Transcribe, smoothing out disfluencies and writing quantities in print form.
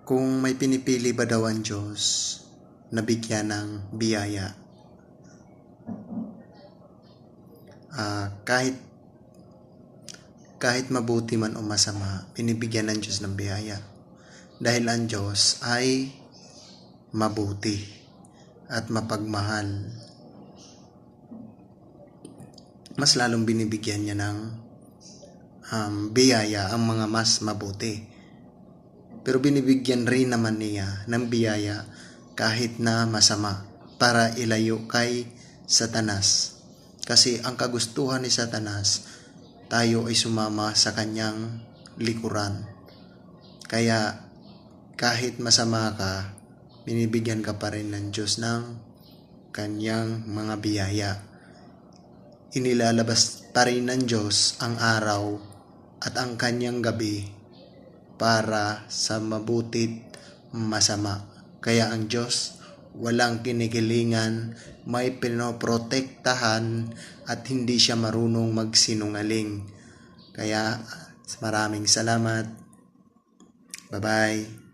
Kung may pinipili ba daw ang Diyos na bigyan ng biyaya, kahit mabuti man o masama, binibigyan ng Diyos ng biyaya. Dahil ang Diyos ay mabuti at mapagmahal. Mas lalong binibigyan niya ng biyaya ang mga mas mabuti. Pero binibigyan rin naman niya ng biyaya kahit na masama para ilayo kay Satanas. Kasi ang kagustuhan ni Satanas, tayo ay sumama sa kanyang likuran. Kaya kahit masama ka, binibigyan ka pa rin ng Diyos ng kanyang mga biyaya. Inilalabas pa rin ng Diyos ang araw at ang kanyang gabi para sa mabutit masama. Kaya ang Diyos walang kinikilingan, may pinoprotektahan at hindi siya marunong magsinungaling. Kaya maraming salamat. Bye-bye.